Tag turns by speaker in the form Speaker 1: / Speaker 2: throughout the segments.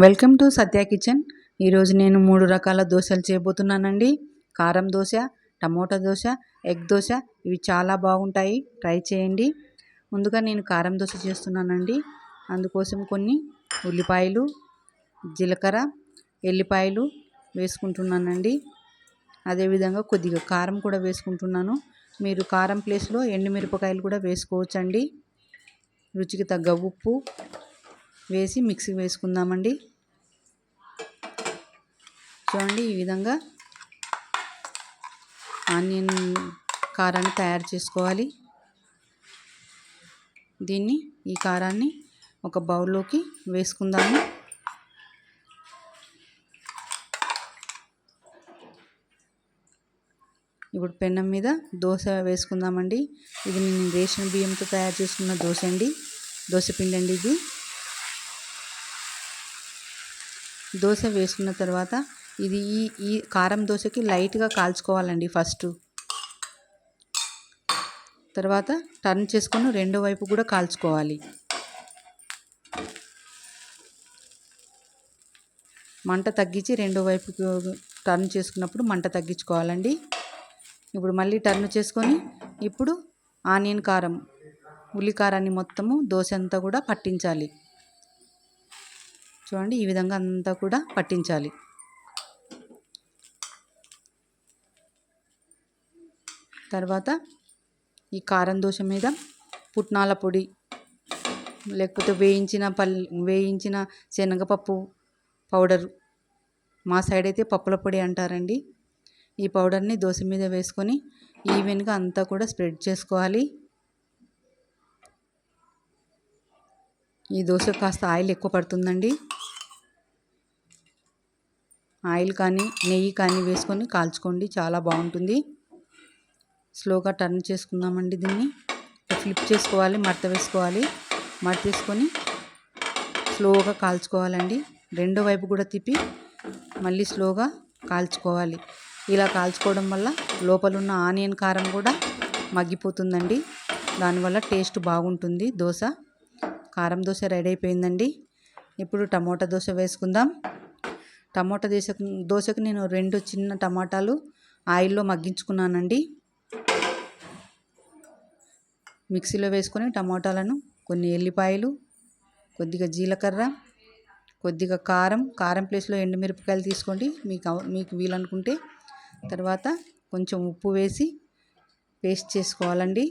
Speaker 1: Welcome to Satya kitchen. ఈరోజు నేను 3 రకాల దోశలు చేయబోతున్నానండి. కారం దోశ, టమోటా దోశ, ఎగ్ దోశ. ఇవి చాలా బాగుంటాయి, ట్రై చేయండి. ముందుగా నేను కారం దోశ చేస్తున్నానండి. అందుకోసం కొన్ని ఉల్లిపాయలు, జీలకర్ర, ఎల్లిపాయలు వేసుకుంటున్నానండి. అదేవిధంగా కొద్దిగా కారం కూడా వేసుకుంటున్నాను. మీరు కారం ప్లేస్లో ఎండుమిరపకాయలు కూడా వేసుకోవచ్చండి. రుచికి తగ్గ ఉప్పు వేసి మిక్సీ వేసుకుందామండి. చూడండి, ఈ విధంగా ఆనియన్ కారాన్ని తయారు చేసుకోవాలి. ఈ కారాన్ని ఒక బౌల్లోకి వేసుకుందాము. ఇప్పుడు పెనం మీద దోశ వేసుకుందామండి. ఇది నేను రేషన్ బియ్యంతో తయారు చేసుకున్న దోశ అండి, దోశ పిండి అండి ఇది. దోశ వేసుకున్న తర్వాత ఇది ఈ కారం దోశకి లైట్గా కాల్చుకోవాలండి. తర్వాత టర్న్ చేసుకొని రెండో వైపు కూడా కాల్చుకోవాలి. మంట తగ్గించి రెండో వైపు టర్న్ చేసుకున్నప్పుడు మంట తగ్గించుకోవాలండి. ఇప్పుడు మళ్ళీ టర్న్ చేసుకొని ఇప్పుడు ఆనియన్ కారం, ఉల్లి కారాన్ని మొత్తము దోశ అంతా కూడా పట్టించాలి. చూడండి, ఈ విధంగా అంతా కూడా పట్టించాలి. తర్వాత ఈ కారం దోశ మీద పుట్నాల పొడి, లేకపోతే వేయించిన శనగపప్పు పౌడర్, మా సైడ్ అయితే పప్పుల పొడి అంటారండి. ఈ పౌడర్ని దోశ మీద వేసుకొని ఈవెన్గా అంతా కూడా స్ప్రెడ్ చేసుకోవాలి. ఈ దోశ కాస్త ఆయిల్ ఎక్కువ పడుతుందండి. ఆయిల్ కానీ నెయ్యి కానీ వేసుకొని కాల్చుకోండి, చాలా బాగుంటుంది. స్లోగా టర్న్ చేసుకుందామండి. దీన్ని ఫ్లిప్ చేసుకోవాలి, మడత వేసుకోవాలి. మడత వేసుకొని స్లోగా కాల్చుకోవాలండి. రెండో వైపు కూడా తిప్పి మళ్ళీ స్లోగా కాల్చుకోవాలి. ఇలా కాల్చుకోవడం వల్ల లోపల ఉన్న ఆనియన్ కారం కూడా మగ్గిపోతుందండి. దానివల్ల టేస్ట్ బాగుంటుంది దోశ. కారం దోశ రెడీ అయిపోయిందండి. ఇప్పుడు టమోటా దోశ వేసుకుందాం. టమోటా దోశకు నేను 2 చిన్న టమాటాలు ఆయిల్లో మగ్గించుకున్నానండి. మిక్సీలో వేసుకొని టమాటాలను, కొన్ని ఎల్లిపాయలు, కొద్దిగా జీలకర్ర, కొద్దిగా కారం ప్లేస్లో ఎండుమిరపకాయలు తీసుకోండి మీకు వీలనుకుంటే. తర్వాత కొంచెం ఉప్పు వేసి పేస్ట్ చేసుకోవాలండి.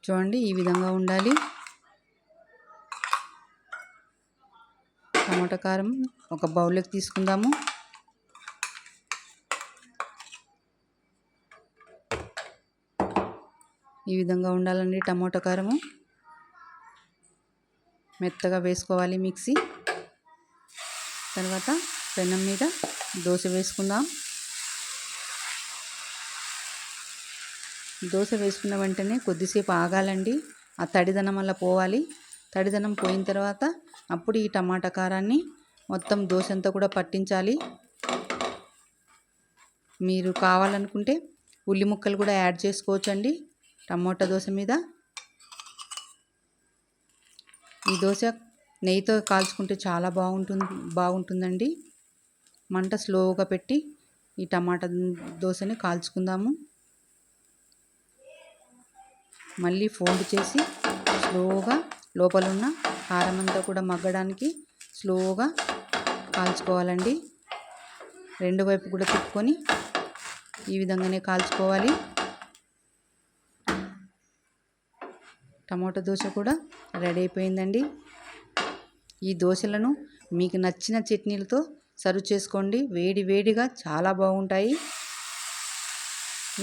Speaker 1: చూడండి, ఈ విధంగా ఉండాలి. టమాటా కారం ఒక బౌల్లోకి తీసుకుందాము. ఈ విధంగా ఉండాలండి టమాటా కారము. మెత్తగా వేసుకోవాలి మిక్సీ. తర్వాత పెనం మీద దోశ వేసుకుందాం. దోశ వేసుకున్న వెంటనే కొద్దిసేపు ఆగాలండి. ఆ తడిదనం వల్ల పోవాలి. తడిదనం పోయిన తర్వాత అప్పుడు ఈ టమాటా కారాన్ని మొత్తం దోశ అంతా కూడా పట్టించాలి. మీరు కావాలనుకుంటే ఉల్లి ముక్కలు కూడా యాడ్ చేసుకోవచ్చండి టమాటా దోశ మీద. ఈ దోశ నెయ్యితో కాల్చుకుంటే చాలా బాగుంటుందండి. మంట స్లోగా పెట్టి ఈ టమాటా దోశని కాల్చుకుందాము. మళ్ళీ ఫోల్డ్ చేసి స్లోగా లోపల ఉన్న కారం అంతా కూడా మగ్గడానికి స్లోగా కాల్చుకోవాలండి. రెండు వైపు కూడా తిప్పుకొని ఈ విధంగానే కాల్చుకోవాలి. టమాటో దోశ కూడా రెడీ అయిపోయిందండి. ఈ దోశలను మీకు నచ్చిన చట్నీలతో సర్వ్ చేసుకోండి. వేడిగా చాలా బాగుంటాయి.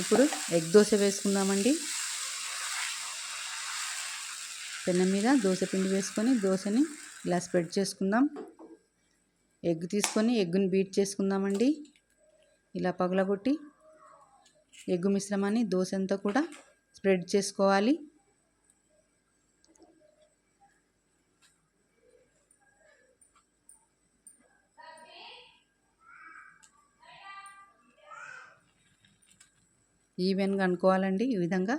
Speaker 1: ఇప్పుడు ఎగ్ దోశ వేసుకుందామండి. పెనం మీద దోశ పిండి వేసుకొని దోశని ఇలా స్ప్రెడ్ చేసుకుందాం. ఎగ్ తీసుకొని ఎగ్గుని బీట్ చేసుకుందామండి. ఇలా పగలగొట్టి ఎగ్గు మిశ్రమాన్ని దోశ అంతా కూడా స్ప్రెడ్ చేసుకోవాలి. ఈవెన్గా అనుకోవాలండి ఈ విధంగా.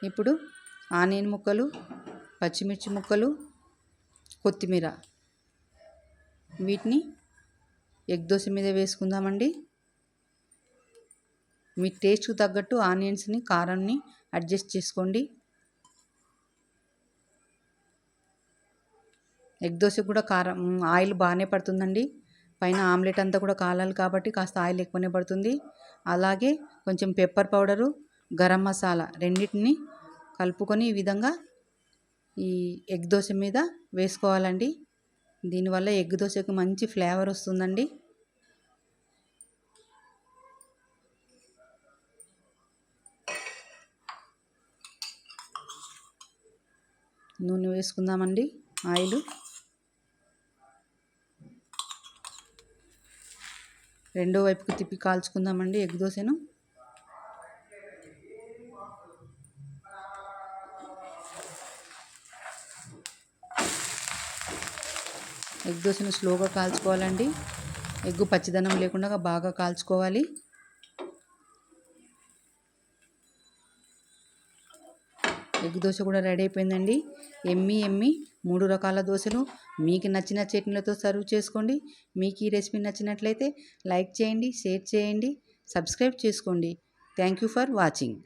Speaker 1: ఇప్పుడు ఆనియన్ ముక్కలు, పచ్చిమిర్చి ముక్కలు, కొత్తిమీర వీటిని ఎగ్ దోశ మీద వేసుకుందామండి. మీ టేస్ట్కి తగ్గట్టు ఆనియన్స్ని కారాన్ని అడ్జస్ట్ చేసుకోండి. ఎగ్ దోశ కూడా కారం ఆయిల్ బాగానే పడుతుందండి. పైన ఆమ్లెట్ అంతా కూడా కాలాలి కాబట్టి కాస్త ఆయిల్ ఎక్కువనే పడుతుంది. అలాగే కొంచెం పెప్పర్ పౌడరు, గరం మసాలా రెండింటిని కలుపుకొని ఈ విధంగా ఈ ఎగ్ దోశ మీద వేసుకోవాలండి. దీనివల్ల ఎగ్ దోశకు మంచి ఫ్లేవర్ వస్తుందండి. నూనె వేసుకుందామండి. ఆయిల్ రెండో వైపుకు తిప్పి కాల్చుకుందామండి ఎగ్ దోశను. ఎగ్ దోశను స్లోగా కాల్చుకోవాలండి. ఎగ్గు పచ్చిదనం లేకుండా బాగా కాల్చుకోవాలి. ఎగ్ దోశ కూడా రెడీ అయిపోయిందండి. ఎమ్మి 3 రకాల దోశలు మీకు నచ్చిన చట్నీలతో సర్వ్ చేసుకోండి. మీకు ఈ రెసిపీ నచ్చినట్లయితే లైక్ చేయండి, షేర్ చేయండి, సబ్స్క్రైబ్ చేసుకోండి. Thank you for watching.